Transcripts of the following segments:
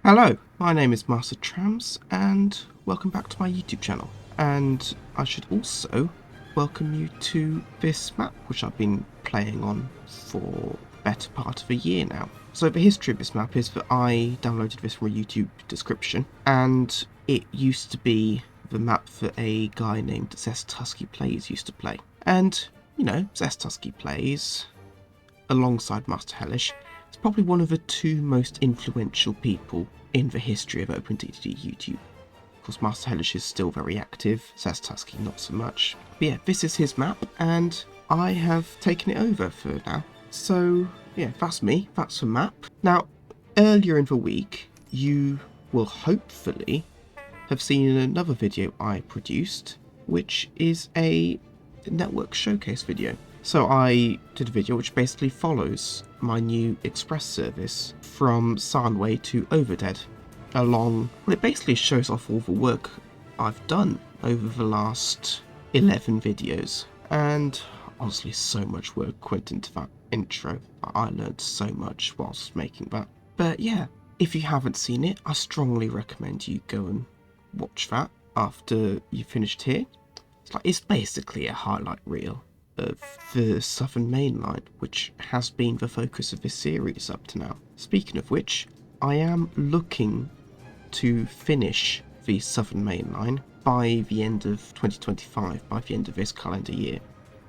Hello, my name is Master Trams, and welcome back to my YouTube channel. And I should also welcome you to this map, which I've been playing on for the better part of a year now. So the history of this map is that I downloaded this from a YouTube description, and it used to be the map that a guy named Zest Husky Plays used to play. And, you know, Zest Husky Plays, alongside Master Hellish, is probably one of the two most influential people in the history of OpenDDD YouTube. Of course, Master Hellish is still very active, Zest Husky not so much. But yeah, this is his map, and I have taken it over for now. So yeah, that's me, that's the map. Now, earlier in the week, you will hopefully have seen another video I produced, which is a network showcase video. So I did a video which basically follows my new express service from Sarnway to Overdead well, it basically shows off all the work I've done over the last 11 videos. And honestly, so much work went into that intro. I learned so much whilst making that. But yeah, if you haven't seen it, I strongly recommend you go and watch that after you finished here. It's basically a highlight reel of the Southern Main Line, which has been the focus of this series up to now. Speaking of which, I am looking to finish the Southern Main Line by the end of 2025, by the end of this calendar year.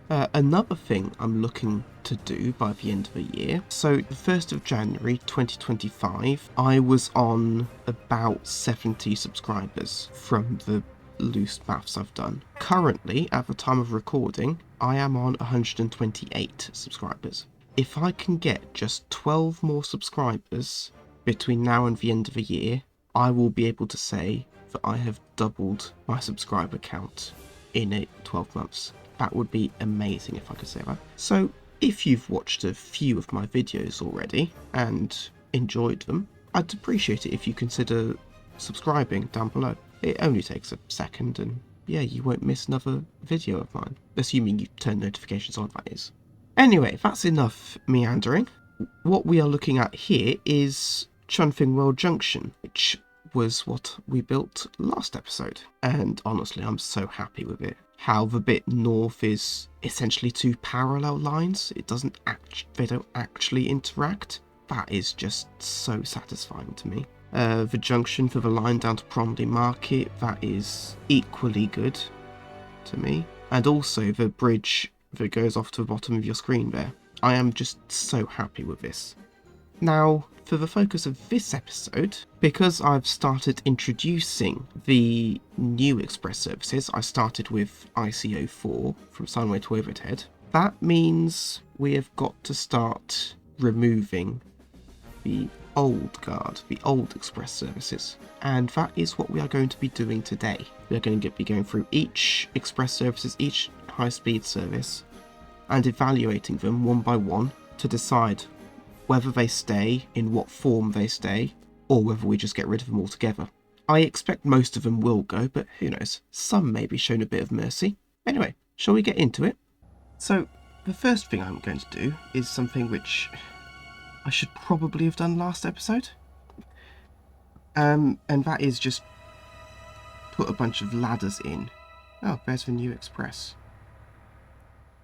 Another thing I'm looking to do by the end of the year, so the 1st of January 2025, I was on about 70 subscribers from the loose maths I've done. Currently, at the time of recording, I am on 128 subscribers. If I can get just 12 more subscribers between now and the end of the year, I will be able to say that I have doubled my subscriber count in 12 months. That would be amazing if I could say that. So if you've watched a few of my videos already and enjoyed them, I'd appreciate it if you consider subscribing down below. It only takes a second, and yeah, you won't miss another video of mine. Assuming you turn notifications on, that is. Anyway, that's enough meandering. What we are looking at here is Chunfing World Junction, which was what we built last episode. And honestly, I'm so happy with it. How the bit north is essentially two parallel lines. They don't actually interact. That is just so satisfying to me. The junction for the line down to Bromley Market, that is equally good to me. And also the bridge that goes off to the bottom of your screen there. I am just so happy with this. Now, for the focus of this episode, because I've started introducing the new express services, I started with ICO4 from Sunway to Overhead. That means we have got to start removing the old guard, the old express services, and that is what we are going to be doing today. We are going to be going through each express services, each high-speed service, and evaluating them one by one to decide whether they stay, in what form they stay, or whether we just get rid of them altogether. I expect most of them will go, but who knows, some may be shown a bit of mercy. Anyway, shall we get into it? So, the first thing I'm going to do is something which I should probably have done last episode. And that is just put a bunch of ladders in. Oh, there's the new express.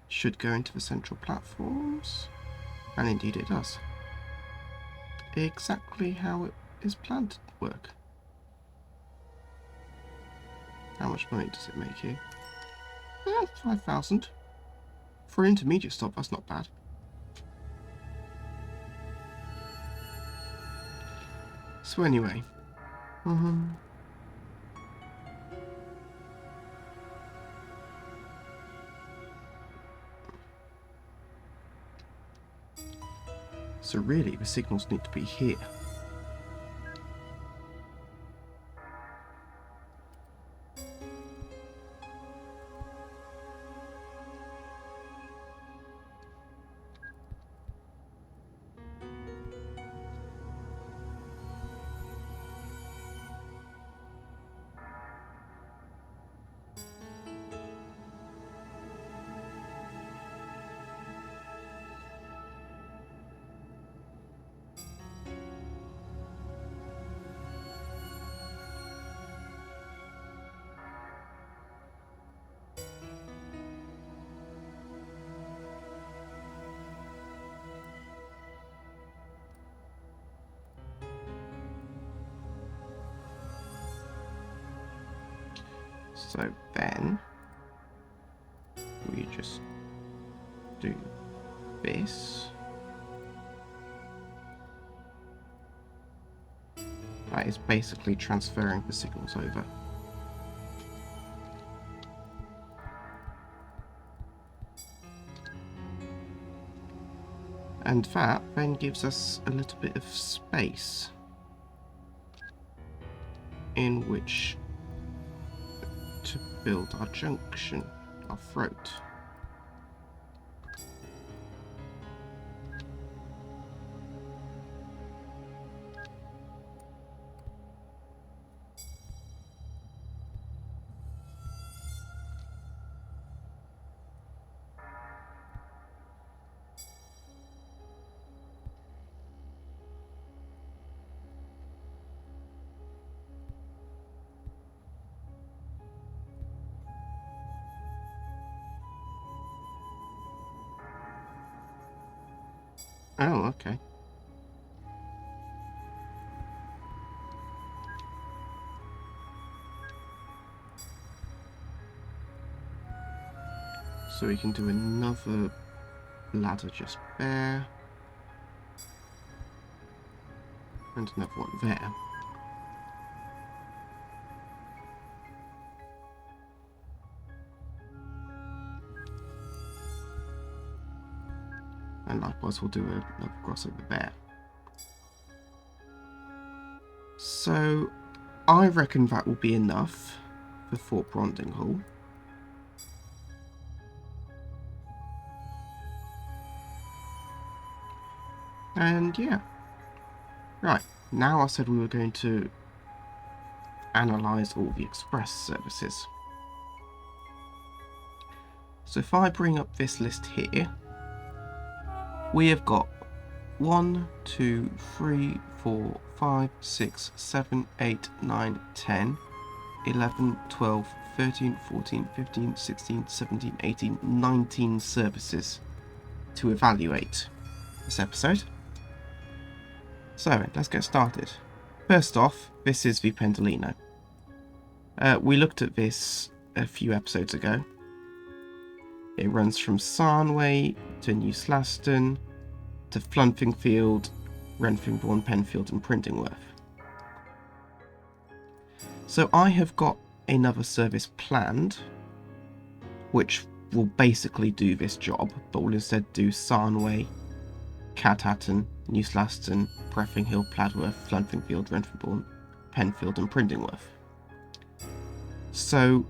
Should go into the central platforms. And indeed it does. Exactly how it is planned to work. How much money does it make you? 5,000. For an intermediate stop, that's not bad. So anyway, so really the signals need to be here. So then we just do this. That is basically transferring the signals over. And that then gives us a little bit of space in which to build our junction, our throat. Oh, okay. So we can do another ladder just there. And another one there. And likewise we'll do another crossover there. So I reckon that will be enough for Fort Brondinghall. And yeah. Right, now I said we were going to analyse all the express services. So if I bring up this list here, we have got 1, 2, 3, 4, 5, 6, 7, 8, 9, 10, 11, 12, 13, 14, 15, 16, 17, 18, 19 services to evaluate this episode. So let's get started. First off, this is the Pendolino. We looked at this a few episodes ago. It runs from Sarnway to New Slaston to Flunfingfield, Renfingbourne, Penfield and Printingworth. So I have got another service planned, which will basically do this job, but will instead do Sarnway, Cadhatton, New Slaston, Preffing Hill, Pladworth, Flunfingfield, Renfingbourne, Penfield and Printingworth. So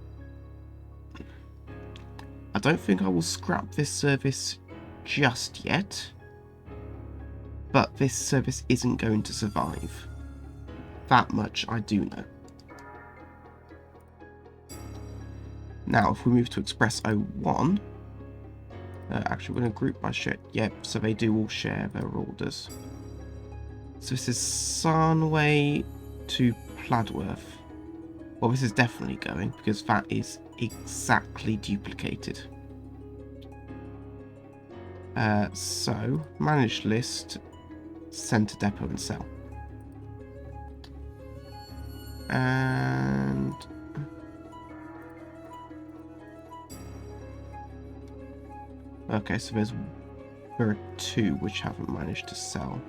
I don't think I will scrap this service just yet, but this service isn't going to survive. That much I do know. Now, if we move to Express 01, actually we're going to group by share. Yep, so they do all share their orders. So this is Sarnway to Pladworth. Well, this is definitely going, because that is exactly duplicated. So, managed list, centre depot and cell. And okay, so there are 2 which haven't managed to sell.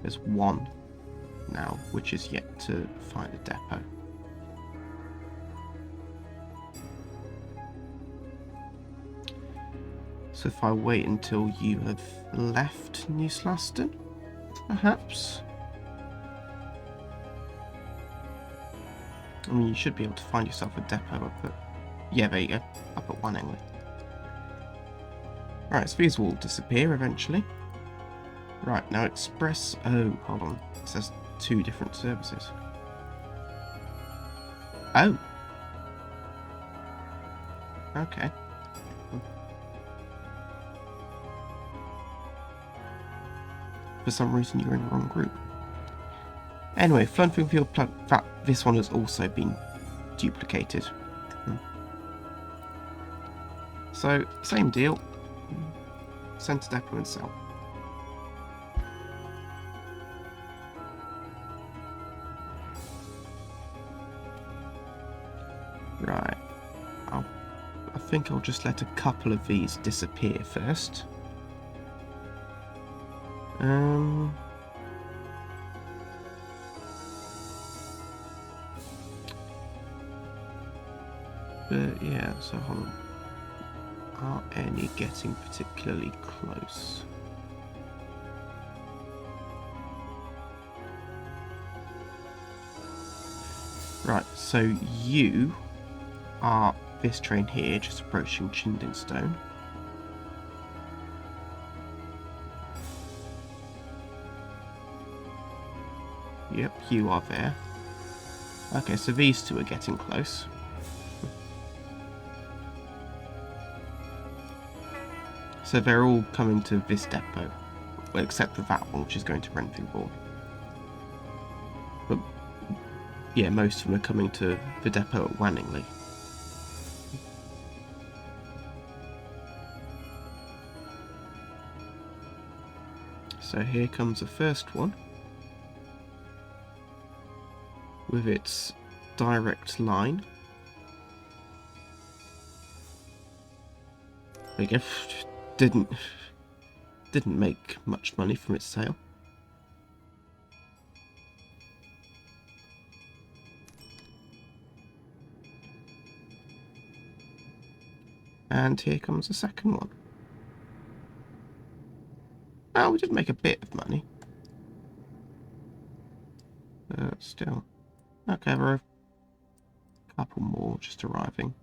There's 1 now, which is yet to find a depot. So if I wait until you have left New Slaston, perhaps? I mean, you should be able to find yourself a depot up at... Yeah, there you go. Up at 1 anyway. Right, so these will disappear eventually. Right, now Express... Oh, hold on. It says 2 different services. Oh. Okay. For some reason you're in the wrong group. Anyway, Flunfingfield, this one has also been duplicated. So, same deal. Centre depot and cell. think I'll just let a couple of these disappear first. But yeah, so hold on. Are any getting particularly close? Right, so you are this train here, just approaching Chindingstone. Yep, you are there. Okay, so these two are getting close. So they're all coming to this depot, well, except for that one, which is going to Renfrewbourne. But yeah, most of them are coming to the depot at Wanningley. So here comes the first one, with its direct line. Again, didn't make much money from its sale. And here comes the second one. Oh, we did make a bit of money. Still. Okay, there are a couple more just arriving.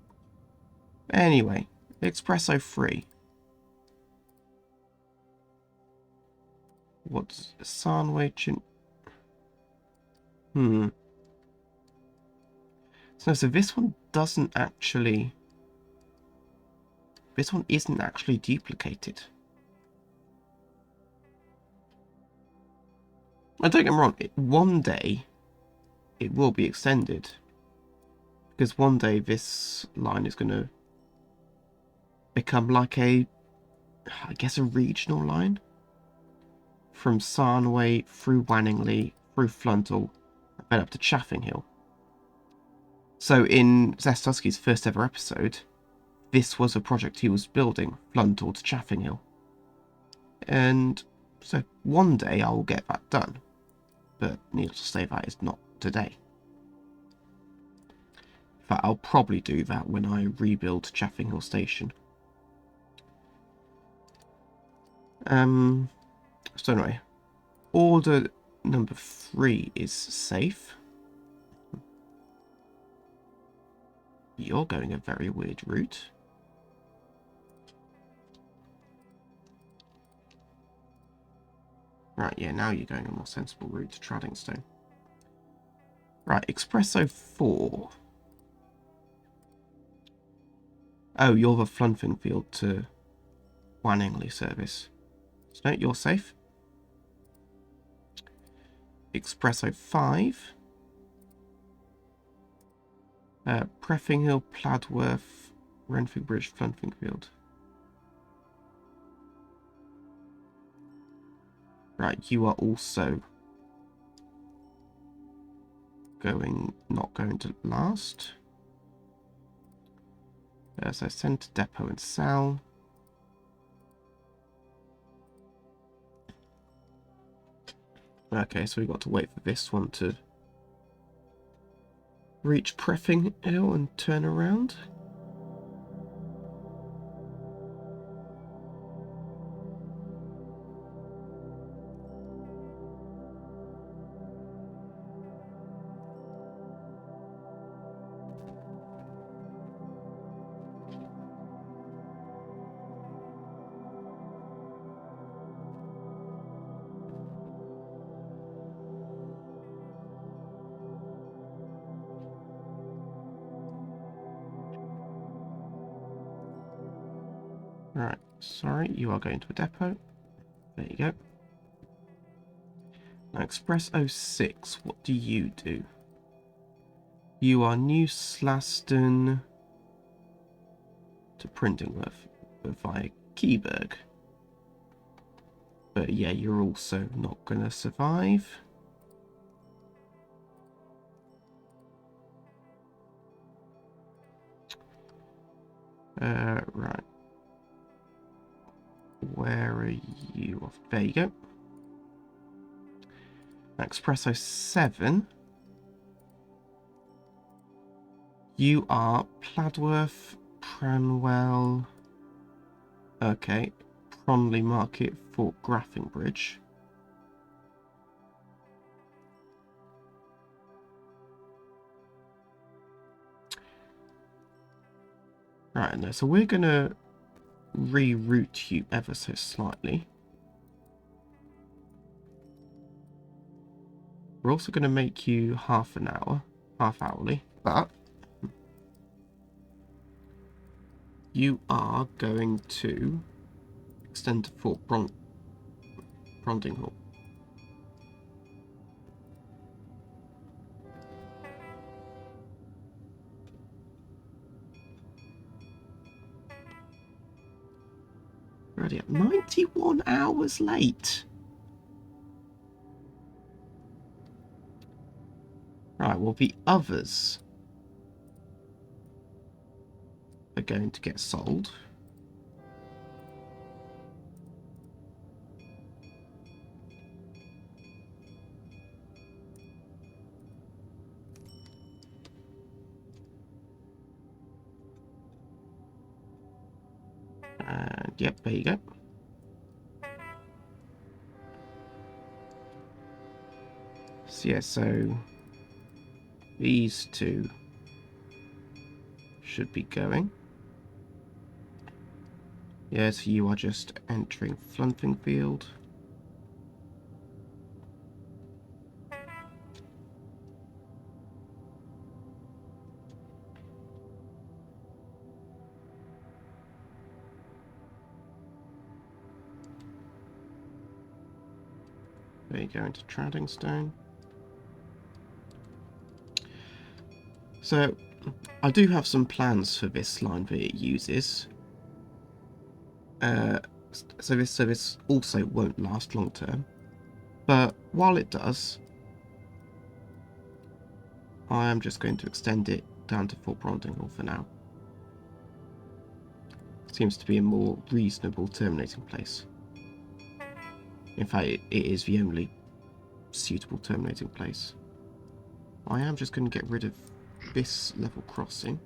Anyway, Espresso 3. What's Sarnway Chin? So this one doesn't actually... This one isn't actually duplicated. I don't get me wrong, one day it will be extended. Because one day this line is going to become like a, I guess, a regional line. From Sarnway, through Wanningley, through Fluntal, and then up to Chaffing Hill. So in Zest Husky's first ever episode, this was a project he was building, Fluntal to Chaffing Hill. And so one day I will get that done. But needless to say, that is not today. In fact, I'll probably do that when I rebuild Chaffing Hill Station. So anyway, order number 3 is safe. You're going a very weird route. Right, yeah, now you're going a more sensible route to Tradingstone. Right, Espresso 4. Oh, you're the Flunfingfield to Wanningley service. So no, you're safe. Espresso 5. Preffing Hill, Pladworth, Renfrew Bridge, Flunfingfield. Right, you are also not going to last. So send to Depot and Sal. Okay, so we've got to wait for this one to reach Preffing Hill and turn around. Right, sorry, you are going to a depot. There you go. Now, Express 06, what do you do? You are New Slaston to Printingworth via Keyburg. But yeah, you're also not going to survive. Right. Where are you off? There you go. Espresso 7. You are Pladworth, Pranwell. Okay. Pronley Market, Fort Graffingbridge. Right, no, so we're going to reroute you ever so slightly. We're also going to make you half hourly, but you are going to extend to Fort Brondinghall. Already at 91 hours late. Right, well, the others are going to get sold. And yep, there you go. So yeah, so these two should be going. Yes, you are just entering Flunfingfield. There you go, into Tradingstone. So, I do have some plans for this line that it uses. So this also won't last long term. But while it does, I am just going to extend it down to Fort Brondinghall for now. Seems to be a more reasonable terminating place. In fact, it is the only suitable terminating place. I am just going to get rid of this level crossing.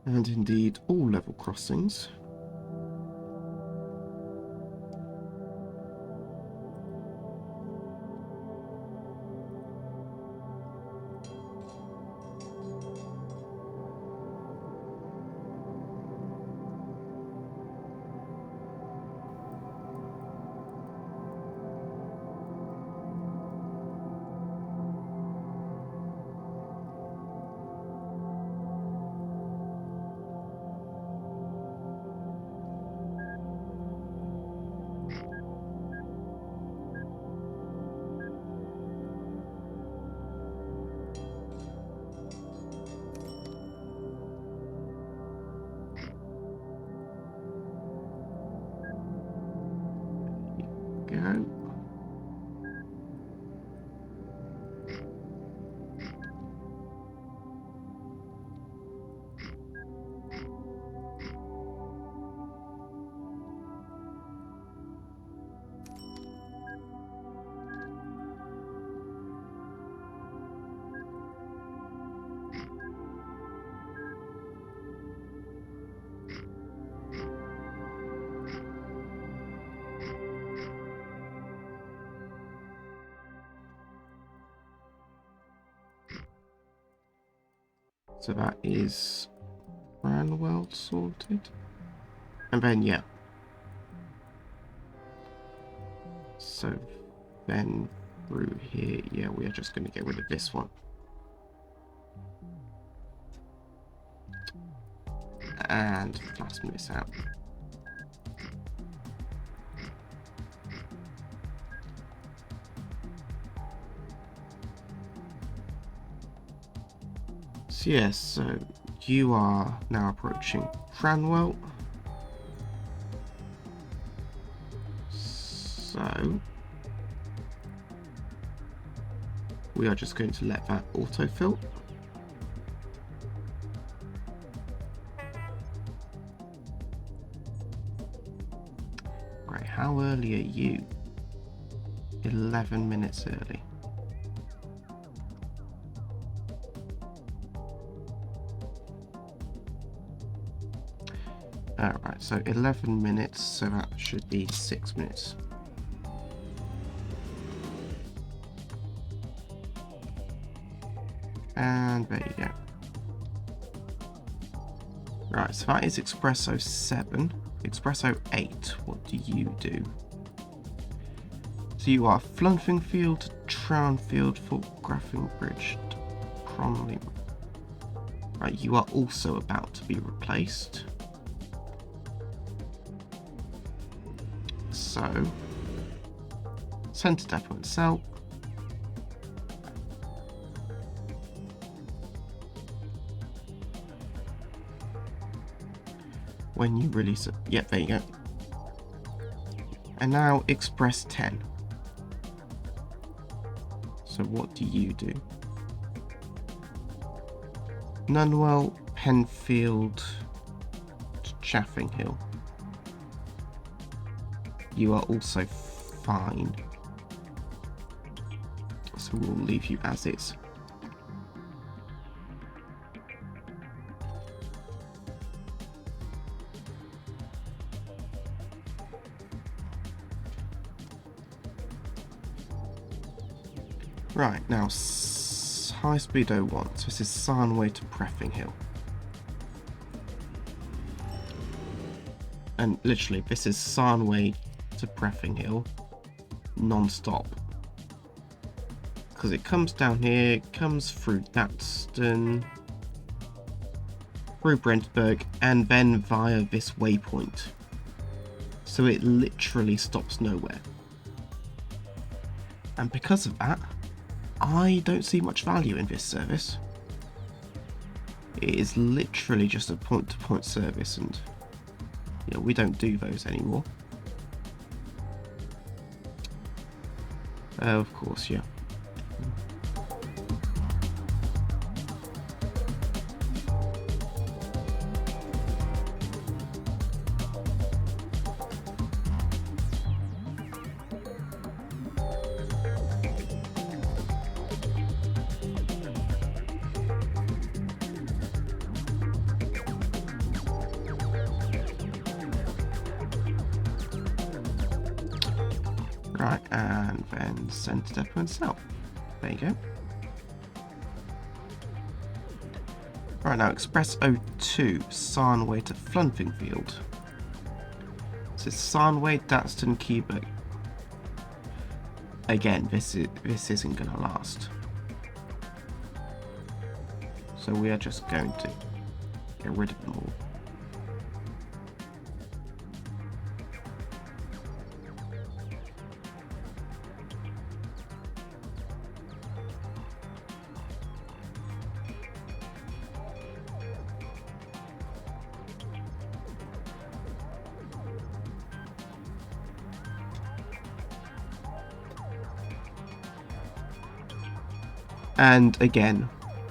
And indeed, all level crossings. Go. So that is Branwell sorted. And then, yeah. So then through here, yeah, we are just going to get rid of this one. And flatten this out. So yes, so you are now approaching Cranwell. So we are just going to let that autofill. how early are you? 11 minutes early. Alright, so 11 minutes, so that should be 6 minutes. And there you go. Right, so that is Espresso 7. Espresso 8, what do you do? So you are Flunfingfield, Trownfield, Fort Graffing Bridge, Cronley. Right, you are also about to be replaced. So, Centre Depot and Cell. When you release it. Yep, there you go. And now Express 10. So what do you do? Nunwell, Penfield, Chaffing Hill. You are also fine. So we'll leave you as is. Right, now high speed 01, so this is Sarnway to Preffing Hill. And literally, this is Sarnway to Preffing Hill, non-stop. Because it comes down here, comes through Datston, through Brentburg, and then via this waypoint. So it literally stops nowhere. And because of that, I don't see much value in this service. It is literally just a point-to-point service, and yeah, we don't do those anymore. Of course, yeah. Right, and then Centre Depot and South. There you go. Right, now Express 02, Sarnway to Flunfingfield. So Sarnway, Datston, Quebec. Again, this isn't going to last. So we are just going to get rid of them all. And again,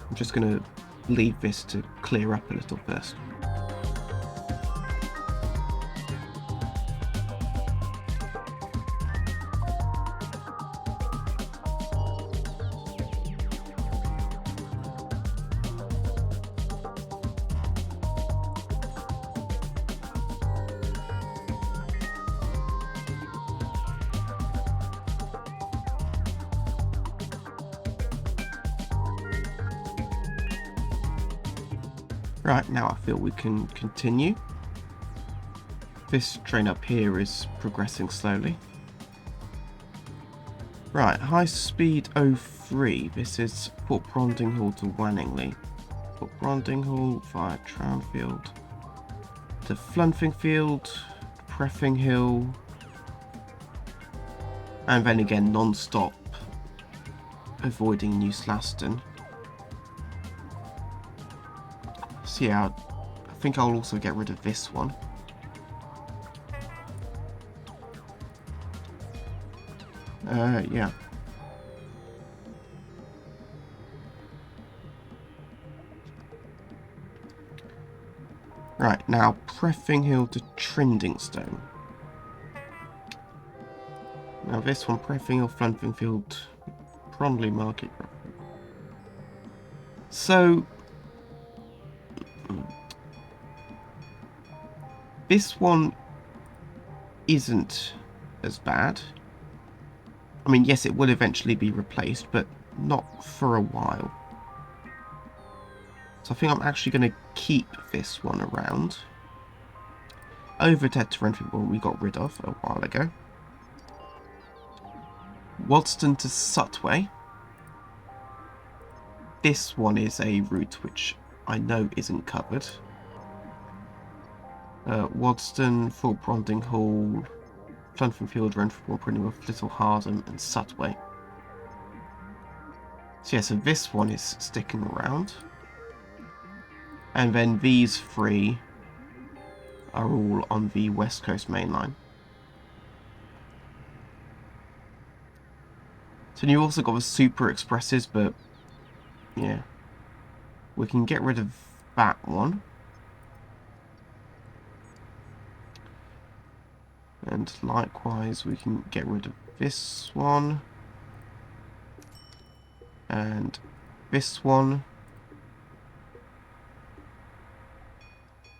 I'm just going to leave this to clear up a little first. Right, now I feel we can continue. This train up here is progressing slowly. Right, high speed 03. This is Port Brondinghall to Wanningley. Port Brondinghall via Trownfield to Flunfingfield, Preffing Hill, and then again non-stop, avoiding New Slaston. So yeah, I think I'll also get rid of this one. Yeah. Right, now Preffing Hill to Trindingstone. Now this one, Prefield, Flanfingfield, Pronley Market. So this one isn't as bad. I mean, yes, it will eventually be replaced, but not for a while. So I think I'm actually going to keep this one around. Overhead to Renfrew we got rid of a while ago. Wadston to Sutway. This one is a route which I know isn't covered. Wadston, Fort Bronding Hall, Flunfenfield, Renfrew, Printingworth, Little Hardham and Sutway. So yeah, so this one is sticking around. And then these three are all on the West Coast main line. So you also got the Super Expresses, but yeah, we can get rid of that one. And likewise, we can get rid of this one. And this one.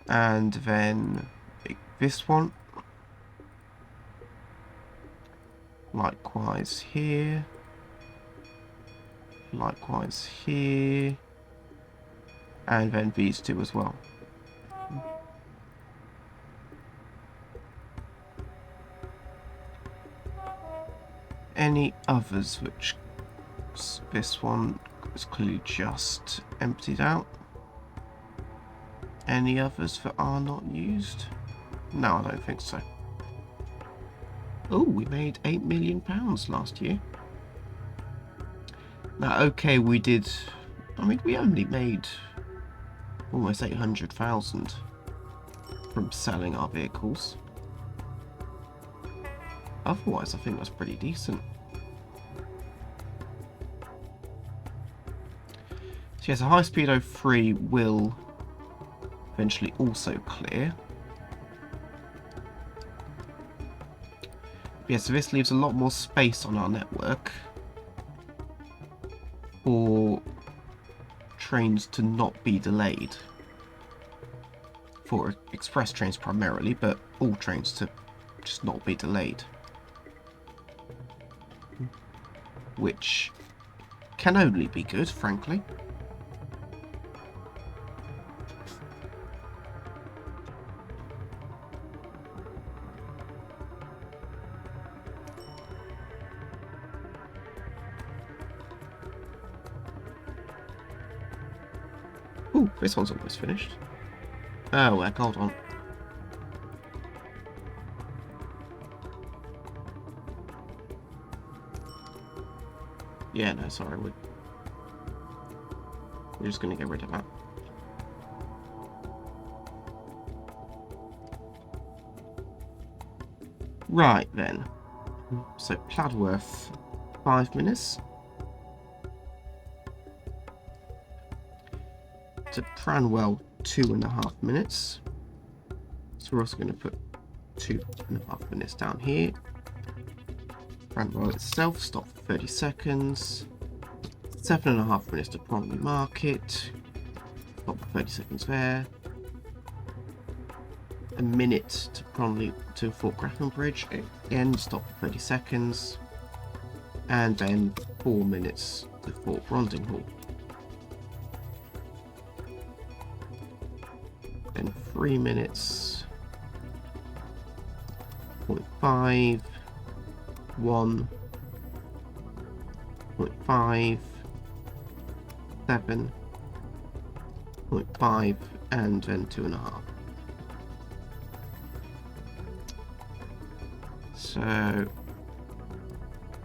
And then this one. Likewise here. Likewise here. And then these two as well. Any others which this one is clearly just emptied out? Any others that are not used? No, I don't think so. Oh, we made £8 million last year. Now, okay, we did. I mean, we only made almost 800,000 from selling our vehicles. Otherwise, I think that's pretty decent. So yes, a High Speed 03 will eventually also clear. Yeah, so this leaves a lot more space on our network for trains to not be delayed. For express trains primarily, but all trains to just not be delayed. Which can only be good, frankly. Ooh, this one's almost finished. Oh, heck, hold on. Yeah, no, sorry, we're just going to get rid of that. Right, then. So, Pladworth, 5 minutes. To Pranwell, 2.5 minutes. So we're also going to put 2.5 minutes down here. Pranwell itself, stop for 30 seconds. 7.5 minutes to Pronley Market. Stop for 30 seconds there. A minute to Pronley to Fort Grafton Bridge. Again, stop for 30 seconds. And then 4 minutes to Fort Bronding Hall. Then 3 minutes. 0.5. 1. 0.5. 7. 0.5. And then 2.5. So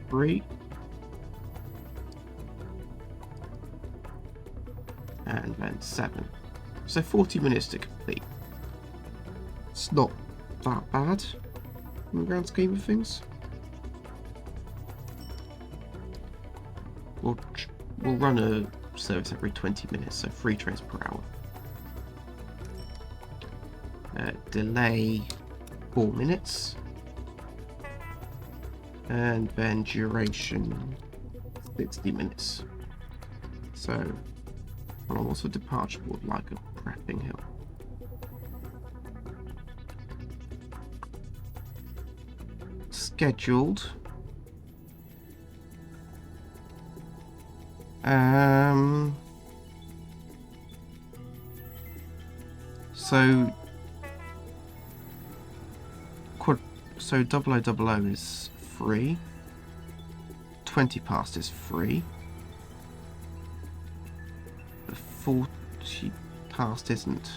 3. And then 7. So 40 minutes to complete. It's not that bad in the grand scheme of things. We'll run a service every 20 minutes, so 3 trains per hour. Delay 4 minutes. And then duration 60 minutes. So, and also departure would like a prepping hill. Scheduled. So 0000 is free. 20 past is free. The 40 past isn't.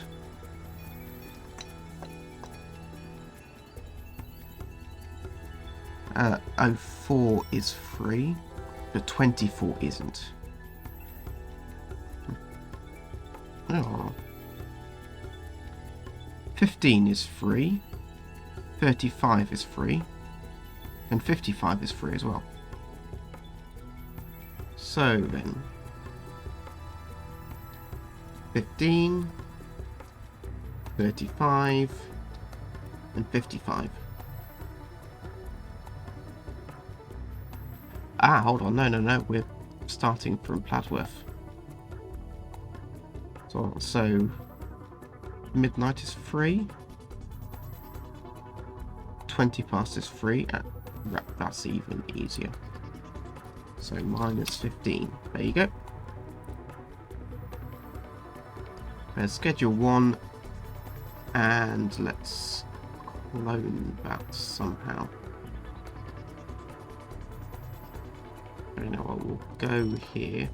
Uh, 04 is free, but 24 isn't. Oh. 15 is free, 35 is free, and 55 is free as well. So then, 15, 35, and 55. Ah, hold on, no, we're starting from Pladsworth. So midnight is free. 20 past is free. That's even easier. So minus 15. There you go. There's schedule 1. And let's clone that somehow. I know I will go here.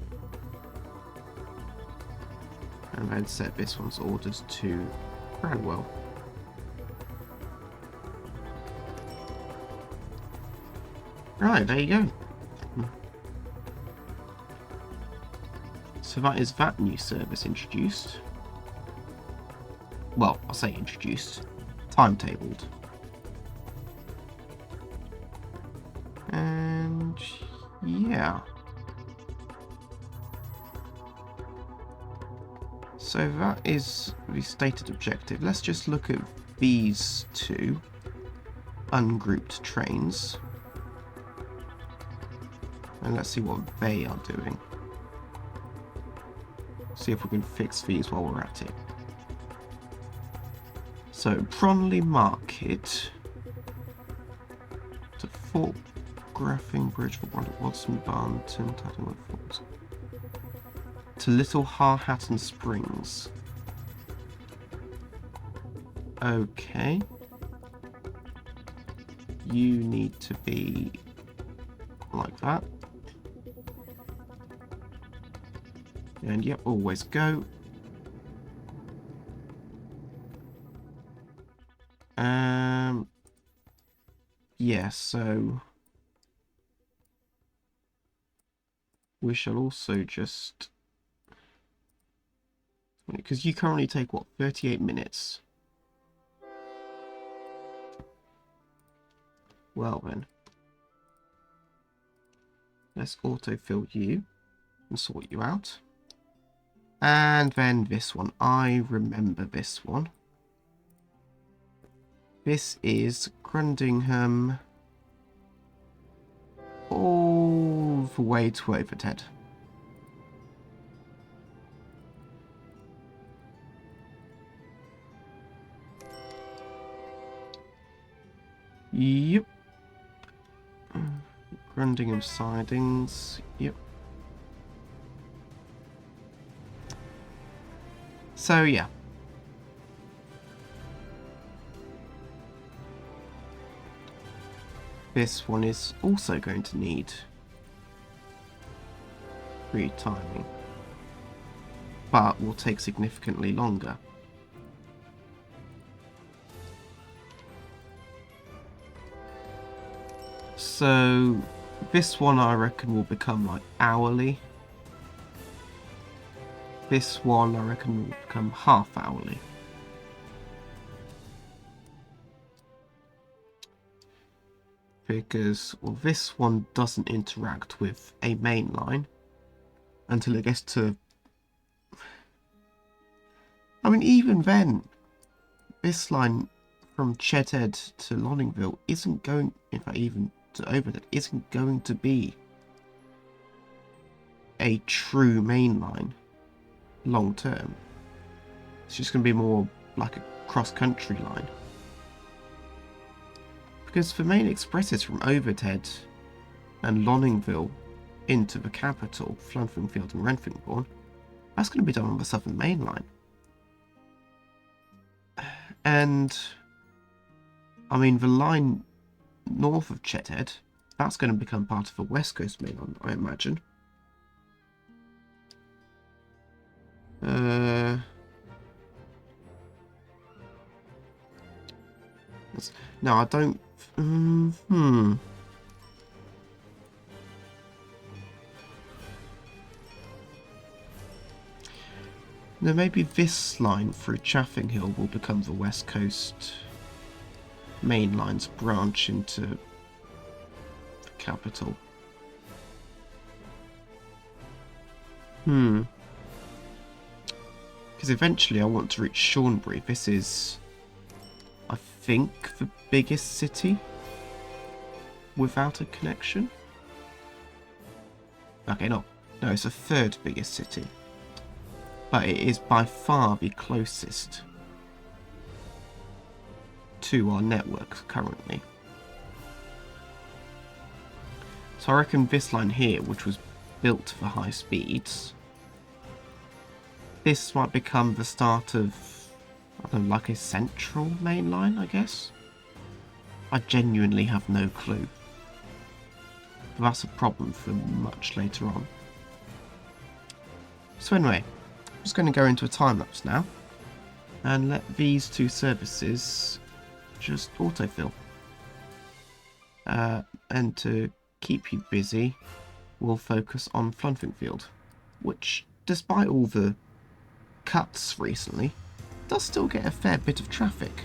And then set this one's orders to Cranwell. Right, there you go. So that is that new service introduced. Well, I'll say introduced. Timetabled. And yeah. So that is the stated objective. Let's just look at these two ungrouped trains. And let's see what they are doing. See if we can fix these while we're at it. So, Bronley Market to Fort Graffing Bridge for Watson Barnton, Tattenwood Falls. To Little Harhatton Springs. Okay. You need to be like that. And yep, always go. Yeah, so we shall also just, because you currently take what, 38 minutes. Well then, let's autofill you and sort you out. And then this one, I remember this one. This is Grundingham all the way to Overhead. Yep. Grundingham sidings. Yep. So yeah. This one is also going to need retiming, but will take significantly longer. So this one I reckon will become like hourly. This one I reckon will become half hourly. Because, well, this one doesn't interact with a main line until it gets to... I mean, even then, this line from Chedhead to Lonningville isn't going, in fact, even to Overhead isn't going to be a true main line long term. It's just going to be more like a cross-country line. Because for main expresses from Overhead and Lonningville into the capital, Flunfingfield and Renfingbourne, that's going to be done on the Southern Main Line. And, I mean, the line north of Chethead, that's going to become part of the West Coast Main Line, I imagine. No, I don't... No, maybe this line through Chaffing Hill will become the West Coast Main Line's branch into the capital. Because eventually I want to reach Shornbury. This is, I think, the biggest city without a connection. Okay, no, it's the third biggest city. But it is by far the closest to our network currently. So I reckon this line here, which was built for high speeds, this might become the start of, I don't know, like a central main line, I guess? I genuinely have no clue. But that's a problem for much later on. So anyway, I'm just going to go into a time-lapse now and let these two services just autofill. And to keep you busy, we'll focus on Flunfingfield, which, despite all the cuts recently, does still get a fair bit of traffic.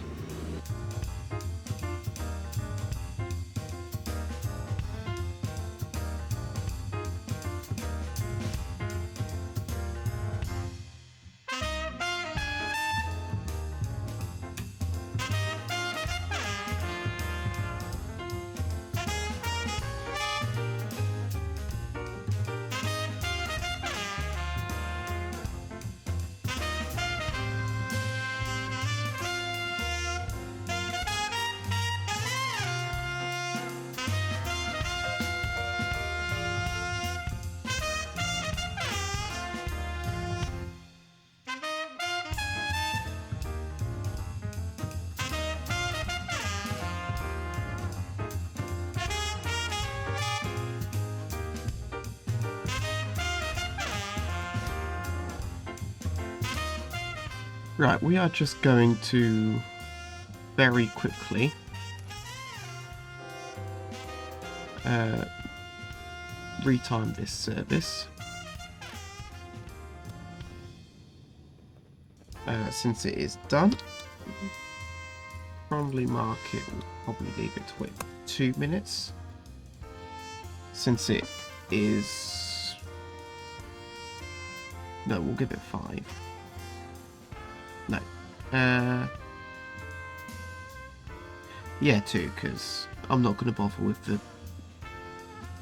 Right, we are just going to very quickly retime this service. Since it is done, probably Marc it will probably leave it to wait 2 minutes. Since it is... No, we'll give it 5. No. Yeah, 2, because I'm not going to bother with the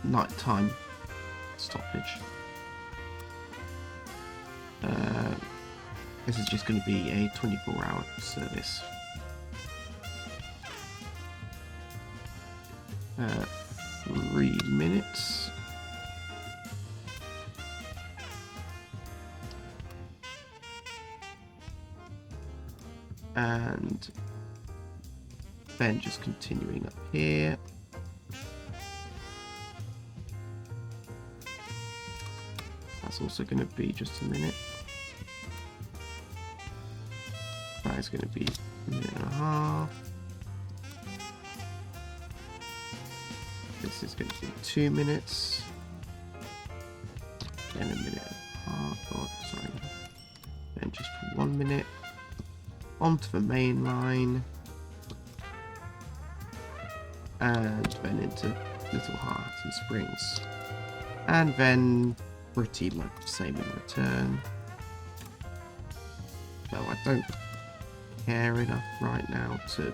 nighttime stoppage. This is just going to be a 24-hour service. 3 minutes. And then just continuing up here. That's also going to be just a minute. That is going to be a minute and a half. This is going to be 2 minutes. Then a minute and a half. Oh, sorry. Then just 1 minute. Onto the main line. And then into Little Heart and Springs. And then pretty much the same in return. Though I don't care enough right now to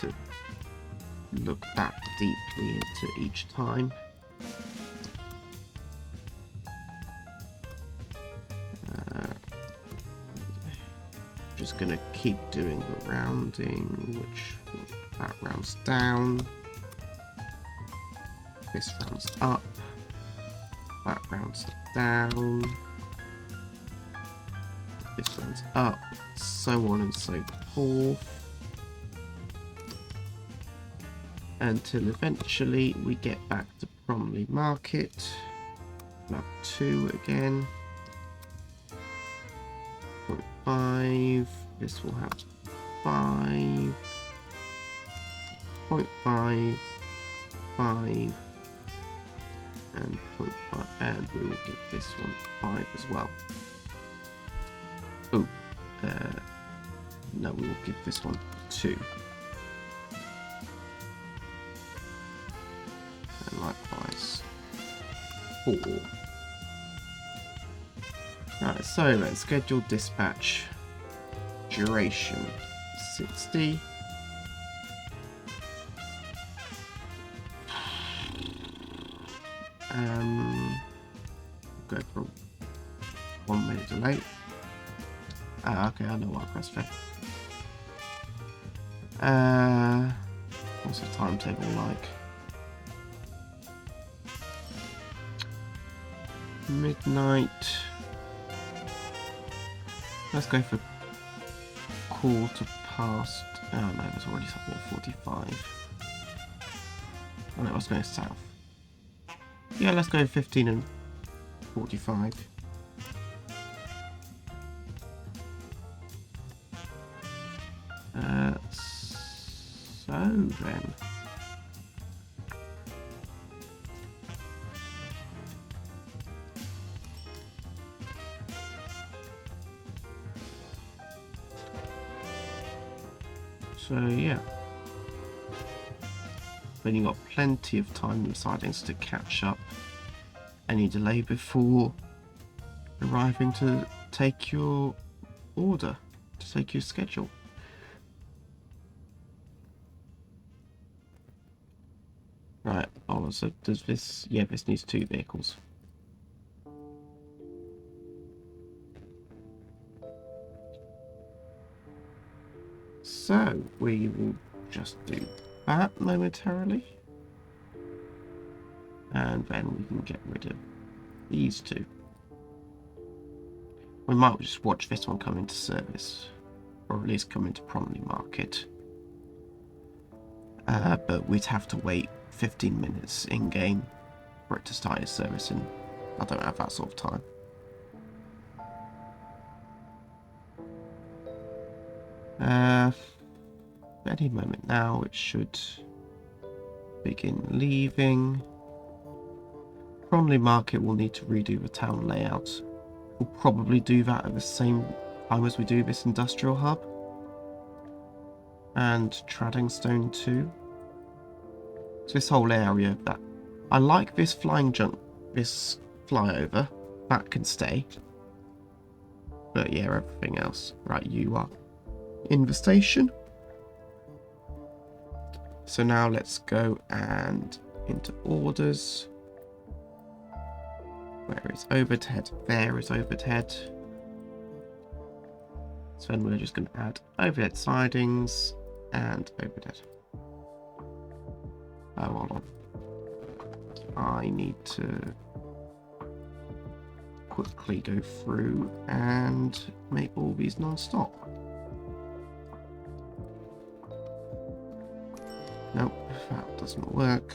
to look that deeply into each time. Just gonna keep doing the rounding, which that rounds down, this rounds up, that rounds down, this rounds up, so on and so forth, until eventually we get back to Bromley Market. Lab 2 again. 0.5. This will have 5. 0.5. 5. And 0.5. And we will give this one 5 as well. Oh. No, we will give this one 2. And likewise 4. Right, so let's schedule dispatch. Duration 60. Go for 1 minute delay. Okay, I know what I pressed there. What's the timetable like? Midnight. Let's go for quarter past. Oh no, it was already 45. Oh no, I was going south. Yeah, let's go 15 and 45. So then. So yeah, then you've got plenty of time in the sidings to catch up any delay before arriving to take your order, to take your schedule. Right, oh, so does this, yeah, this needs 2 vehicles. So we will just do that momentarily, and then we can get rid of these 2. We might just watch this one come into service, or at least come into Bromley Market. But we'd have to wait 15 minutes in game for it to start its service, and I don't have that sort of time. Any moment now it should begin leaving. Bromley Market will need to redo the town layout. We'll probably do that at the same time as we do this industrial hub. And Tradingstone too. So this whole area, that I like this this flyover, that can stay. But yeah, everything else. Right, you are in the station. So now let's go and into orders. Where is overhead? There is overhead. So then we're just going to add overhead sidings and overhead. Oh, hold on. I need to quickly go through and make all these non-stop. Nope, that doesn't work.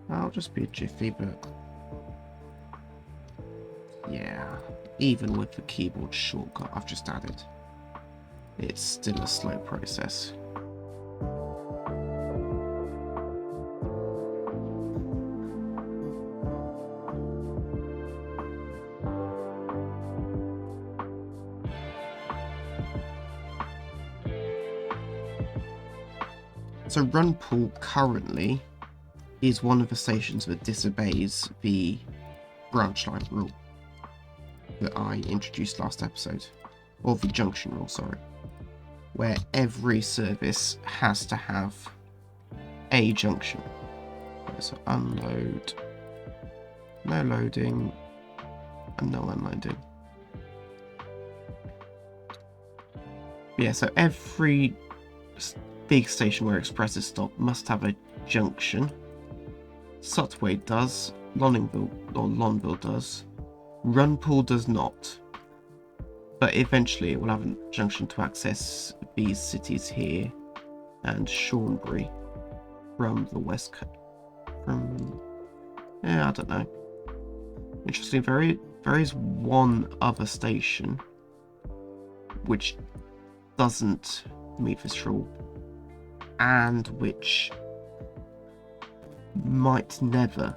I'll just be a jiffy, but yeah, even with the keyboard shortcut I've just added, it's still a slow process. So Runpool currently is one of the stations that disobeys the branch line rule that I introduced last episode. Or the junction rule, sorry. where every service has to have a junction. So unload, no loading, and no unloading. Yeah, so every big station where expresses stop must have a junction. Sutway does, Lonville does, Runpool does not. But eventually it will have a junction to access these cities here and Shornbury from the west coast. I don't know. Interestingly, there is one other station which doesn't meet this rule and which might never.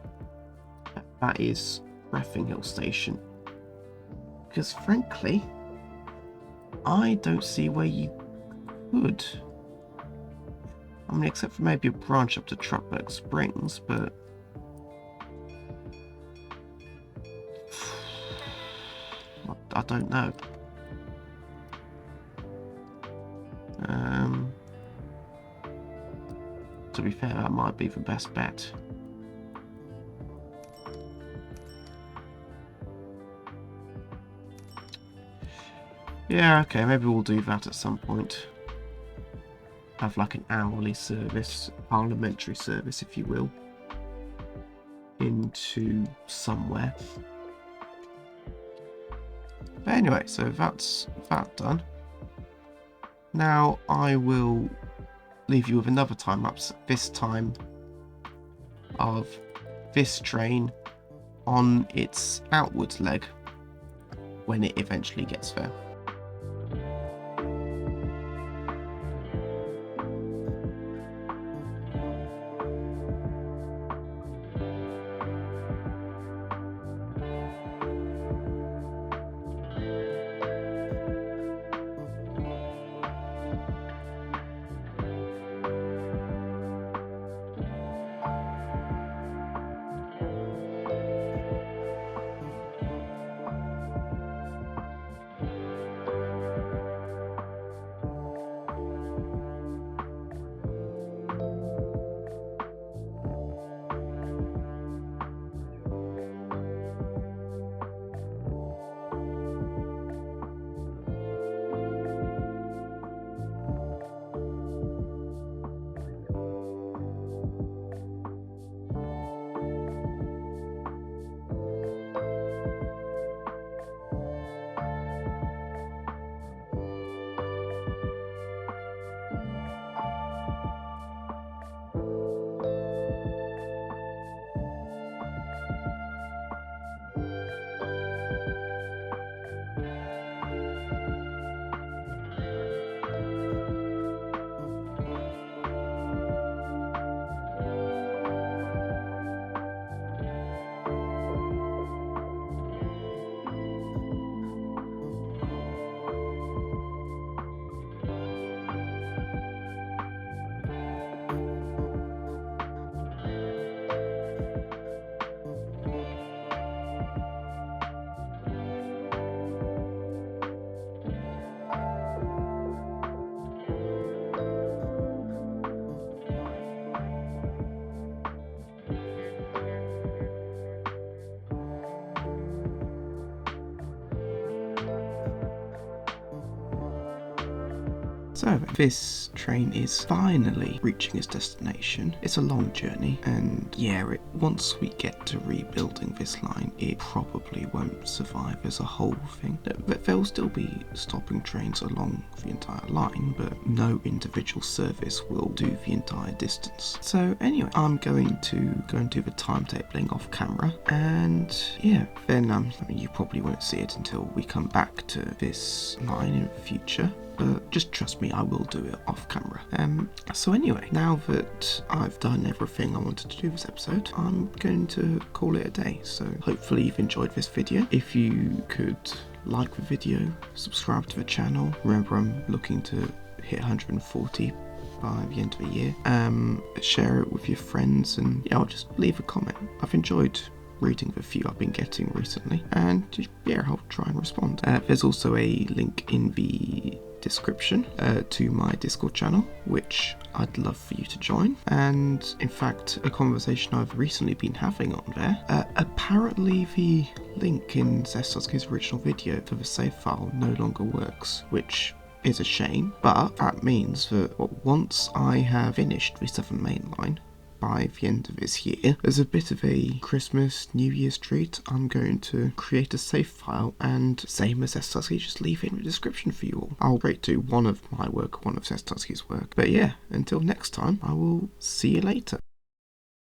That is Raffing Hill Station. Because frankly, I don't see where you could. I mean, except for maybe a branch up to Truckburg Springs, but I don't know. To be fair, that might be the best bet. Yeah, okay, maybe we'll do that at some point. Have like an hourly service, parliamentary service, if you will, into somewhere. But anyway, so that's that done. Now I will leave you with another time lapse, this time of this train on its outwards leg when it eventually gets there. So this train is finally reaching its destination. It's a long journey, and yeah, once we get to rebuilding this line, it probably won't survive as a whole thing. There'll still be stopping trains along the entire line, but no individual service will do the entire distance. So anyway, I'm going to go and do the timetabling off camera, and yeah, then I mean, you probably won't see it until we come back to this line in the future. But just trust me, I will do it off camera. So anyway, now that I've done everything I wanted to do this episode, I'm going to call it a day. So hopefully you've enjoyed this video. If you could like the video, subscribe to the channel. Remember, I'm looking to hit 140 by the end of the year. Share it with your friends, and yeah, I'll just leave a comment. I've enjoyed reading the few I've been getting recently, and yeah, I'll try and respond. There's also a link in the description to my Discord channel, which I'd love for you to join. And in fact, a conversation I've recently been having on there, apparently the link in Zest Husky's original video for the save file no longer works, which is a shame, but that means that once I have finished the 7 mainline by the end of this year, as a bit of a Christmas, New Year's treat, I'm going to create a save file, and same as Zest Husky, just leave it in the description for you all. I'll create to one of my work, one of Zest Husky's work. But yeah, until next time, I will see you later.